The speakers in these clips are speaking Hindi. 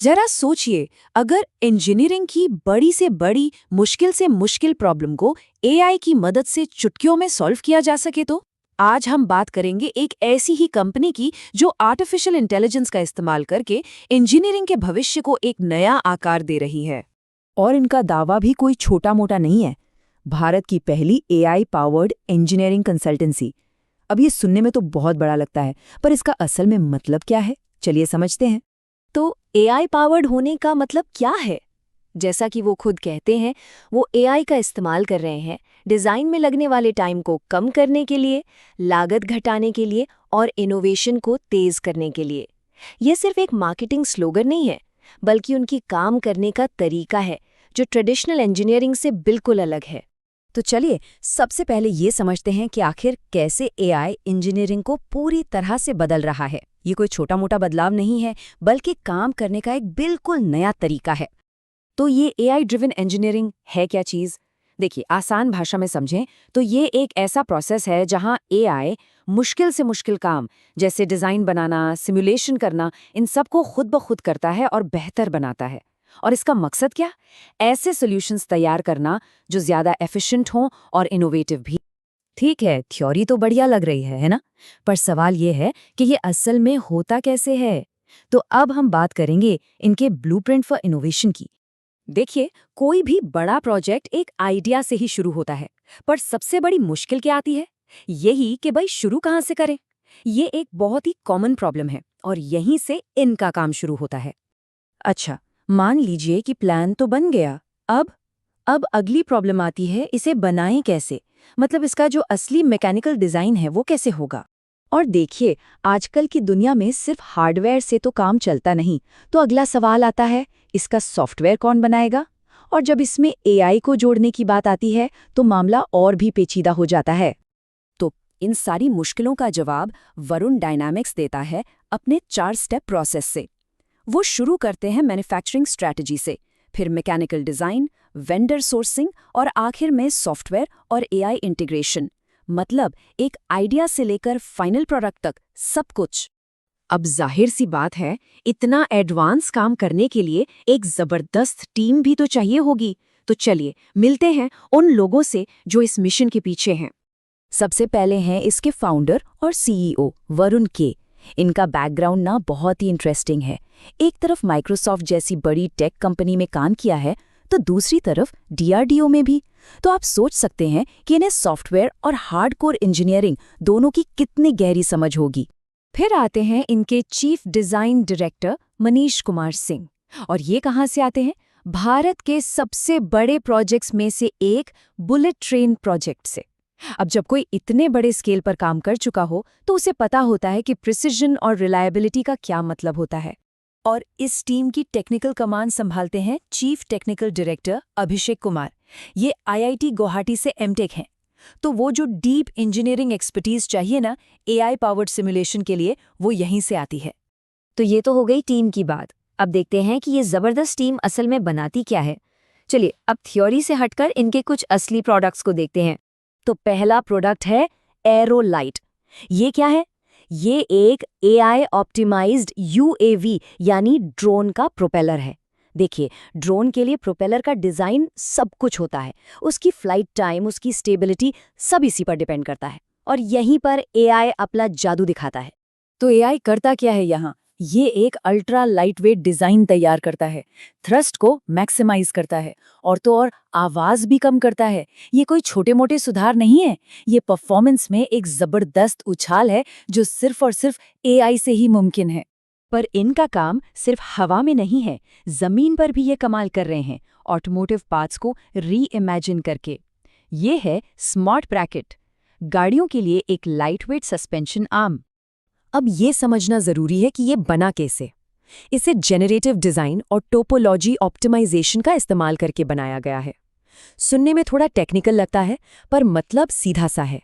जरा सोचिए, अगर इंजीनियरिंग की बड़ी से मुश्किल प्रॉब्लम को एआई की मदद से चुटकियों में सॉल्व किया जा सके तो। आज हम बात करेंगे एक ऐसी ही कंपनी की जो आर्टिफिशियल इंटेलिजेंस का इस्तेमाल करके इंजीनियरिंग के भविष्य को एक नया आकार दे रही है। और इनका दावा भी कोई छोटा मोटा नहीं है। भारत की पहली एआई पावर्ड इंजीनियरिंग कंसल्टेंसी। अब ये सुनने में तो बहुत बड़ा लगता है, पर इसका असल में मतलब क्या है, चलिए समझते हैं। तो एआई पावर्ड होने का मतलब क्या है? जैसा कि वो खुद कहते हैं, वो एआई का इस्तेमाल कर रहे हैं डिज़ाइन में लगने वाले टाइम को कम करने के लिए, लागत घटाने के लिए और इनोवेशन को तेज करने के लिए। ये सिर्फ एक मार्केटिंग स्लोगन नहीं है, बल्कि उनकी काम करने का तरीका है जो ट्रेडिशनल इंजीनियरिंग से बिल्कुल अलग है। तो चलिए सबसे पहले ये समझते हैं कि आखिर कैसे एआई इंजीनियरिंग को पूरी तरह से बदल रहा है। ये कोई छोटा मोटा बदलाव नहीं है, बल्कि काम करने का एक बिल्कुल नया तरीका है। तो ये एआई ड्रिवन इंजीनियरिंग है क्या चीज़? देखिए, आसान भाषा में समझें तो ये एक ऐसा प्रोसेस है जहां एआई मुश्किल से मुश्किल काम जैसे डिज़ाइन बनाना, सिमुलेशन करना, इन सब को खुद ब खुद करता है और बेहतर बनाता है। और इसका मकसद क्या? ऐसे सॉल्यूशंस तैयार करना जो ज़्यादा एफिशिएंट हों और इनोवेटिव भी। ठीक है, थ्योरी तो बढ़िया लग रही है ना? पर सवाल ये है कि ये असल में होता कैसे है। तो अब हम बात करेंगे इनके ब्लूप्रिंट फॉर इनोवेशन की। देखिए, कोई भी बड़ा प्रोजेक्ट एक आइडिया से ही शुरू होता है, पर सबसे बड़ी मुश्किल क्या आती है? यही कि भाई शुरू कहाँ से करें। ये एक बहुत ही कॉमन प्रॉब्लम है और यहीं से इनका काम शुरू होता है। अच्छा, मान लीजिए कि प्लान तो बन गया। अब अगली प्रॉब्लम आती है, इसे बनाएं कैसे? मतलब इसका जो असली मैकेनिकल डिजाइन है वो कैसे होगा? और देखिए, आजकल की दुनिया में सिर्फ हार्डवेयर से तो काम चलता नहीं। तो अगला सवाल आता है, इसका सॉफ्टवेयर कौन बनाएगा? और जब इसमें एआई को जोड़ने की बात आती है तो मामला और भी पेचीदा हो जाता है। तो इन सारी मुश्किलों का जवाब वरुण डायनामिक्स देता है अपने 4 स्टेप प्रोसेस से। वो शुरू करते हैं मैन्युफैक्चरिंग स्ट्रैटेजी से, फिर मैकेनिकल डिज़ाइन, वेंडर सोर्सिंग और आखिर में सॉफ्टवेयर और एआई इंटीग्रेशन। मतलब एक आइडिया से लेकर फाइनल प्रोडक्ट तक सब कुछ। अब जाहिर सी बात है, इतना एडवांस काम करने के लिए एक जबरदस्त टीम भी तो चाहिए होगी। तो चलिए मिलते हैं उन लोगों से जो इस मिशन के पीछे हैं। सबसे पहले हैं इसके फाउंडर और सीईओ वरुण के। इनका बैकग्राउंड ना बहुत ही इंटरेस्टिंग है। एक तरफ माइक्रोसॉफ्ट जैसी बड़ी टेक कंपनी में काम किया है, तो दूसरी तरफ डीआरडीओ में भी। तो आप सोच सकते हैं कि इन्हें सॉफ्टवेयर और हार्डकोर इंजीनियरिंग दोनों की कितनी गहरी समझ होगी। फिर आते हैं इनके chief design director Manish Kumar Singh. और ये कहाँ से आते हैं? भारत के सबसे बड़े प्रोजेक्ट्स में से एक बुलेट ट्रेन प्रोजेक्ट से। अब जब कोई इतने बड़े स्केल पर काम कर चुका हो तो उसे पता होता है कि प्रिसिजन और रिलायबिलिटी का क्या मतलब होता है। और इस टीम की टेक्निकल कमांड संभालते हैं chief technical director Abhishek Kumar. ये आईआईटी गुवाहाटी से एमटेक हैं। तो वो जो डीप इंजीनियरिंग एक्सपर्टीज चाहिए ना एआई पावर्ड सिमुलेशन के लिए, वो यहीं से आती है। तो ये तो हो गई टीम की बात। अब देखते हैं कि ये जबरदस्त टीम असल में बनाती क्या है। चलिए अब थ्योरी से हटकर इनके कुछ असली प्रोडक्ट्स को देखते हैं। तो पहला प्रोडक्ट है एरोलाइट। ये क्या है? ये एक एआई ऑप्टिमाइज्ड यूएवी यानी ड्रोन का प्रोपेलर है। देखिए, ड्रोन के लिए प्रोपेलर का डिज़ाइन सब कुछ होता है। उसकी फ्लाइट टाइम, उसकी स्टेबिलिटी सब इसी पर डिपेंड करता है। और यहीं पर एआई अपना जादू दिखाता है। तो एआई करता क्या है यहाँ? ये एक अल्ट्रा लाइटवेट डिजाइन तैयार करता है, थ्रस्ट को मैक्सिमाइज करता है और तो और आवाज भी कम करता है। ये कोई छोटे मोटे सुधार नहीं है, ये परफॉर्मेंस में एक जबरदस्त उछाल है जो सिर्फ और सिर्फ एआई से ही मुमकिन है। पर इनका काम सिर्फ हवा में नहीं है, जमीन पर भी ये कमाल कर रहे हैं, ऑटोमोटिव पार्ट्स को री इमेजिन करके। ये है स्मार्ट ब्रैकेट, गाड़ियों के लिए एक लाइटवेट सस्पेंशन आर्म। अब ये समझना जरूरी है कि ये बना कैसे। इसे जेनरेटिव डिजाइन और टोपोलॉजी ऑप्टिमाइजेशन का इस्तेमाल करके बनाया गया है। सुनने में थोड़ा टेक्निकल लगता है, पर मतलब सीधा सा है।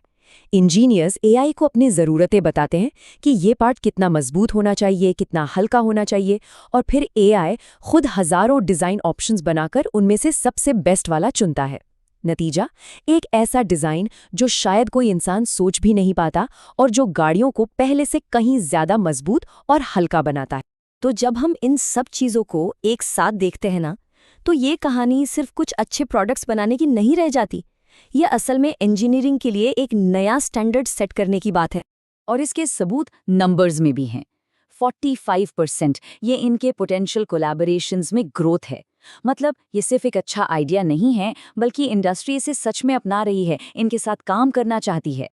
इंजीनियर्स एआई को अपनी ज़रूरतें बताते हैं कि ये पार्ट कितना मजबूत होना चाहिए, कितना हल्का होना चाहिए, और फिर एआई खुद हज़ारों डिज़ाइन ऑप्शंस बनाकर उनमें से सबसे बेस्ट वाला चुनता है। नतीजा, एक ऐसा डिज़ाइन जो शायद कोई इंसान सोच भी नहीं पाता और जो गाड़ियों को पहले से कहीं ज़्यादा मजबूत और हल्का बनाता है। तो जब हम इन सब चीज़ों को एक साथ देखते हैं ना, तो ये कहानी सिर्फ कुछ अच्छे प्रोडक्ट्स बनाने की नहीं रह जाती। ये असल में इंजीनियरिंग के लिए एक नया स्टैंडर्ड सेट करने की बात है। और इसके सबूत नंबर्स में भी हैं। 45% ये इनके पोटेंशियल कोलैबोरेशंस में ग्रोथ है। मतलब ये सिर्फ एक अच्छा आइडिया नहीं है, बल्कि इंडस्ट्री इसे सच में अपना रही है, इनके साथ काम करना चाहती है।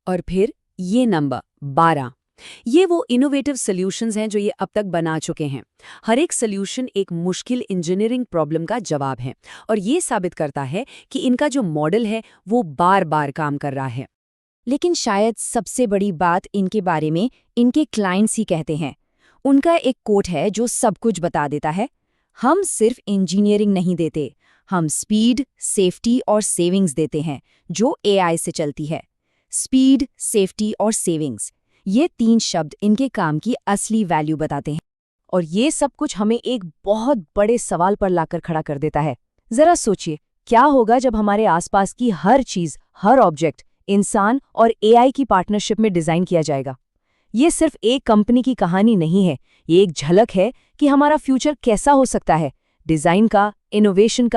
और फिर ये नंबर 12, ये वो इनोवेटिव सॉल्यूशंस हैं जो ये अब तक बना चुके हैं। हर एक सॉल्यूशन एक मुश्किल इंजीनियरिंग प्रॉब्लम का जवाब है और ये साबित करता है कि इनका जो मॉडल है वो बार-बार काम कर रहा है। लेकिन शायद सबसे बड़ी बात इनके बारे में इनके क्लाइंट्स ही कहते हैं। उनका एक कोट है जो सब कुछ बता देता है। हम सिर्फ इंजीनियरिंग नहीं देते, हम स्पीड, सेफ्टी और सेविंग्स देते हैं, जो एआई से चलती है। स्पीड, सेफ्टी और सेविंग्स, ये 3 शब्द इनके काम की असली वैल्यू बताते हैं। और ये सब कुछ हमें एक बहुत बड़े सवाल पर लाकर खड़ा कर देता है। जरा सोचिए, क्या होगा जब हमारे आसपास की हर चीज, हर ऑब्जेक्ट इंसान और एआई की पार्टनरशिप में डिजाइन किया जाएगा। ये सिर्फ एक कंपनी की कहानी नहीं है, ये एक झलक है कि हमारा फ्यूचर कैसा हो सकता है, डिजाइन का, इनोवेशन का,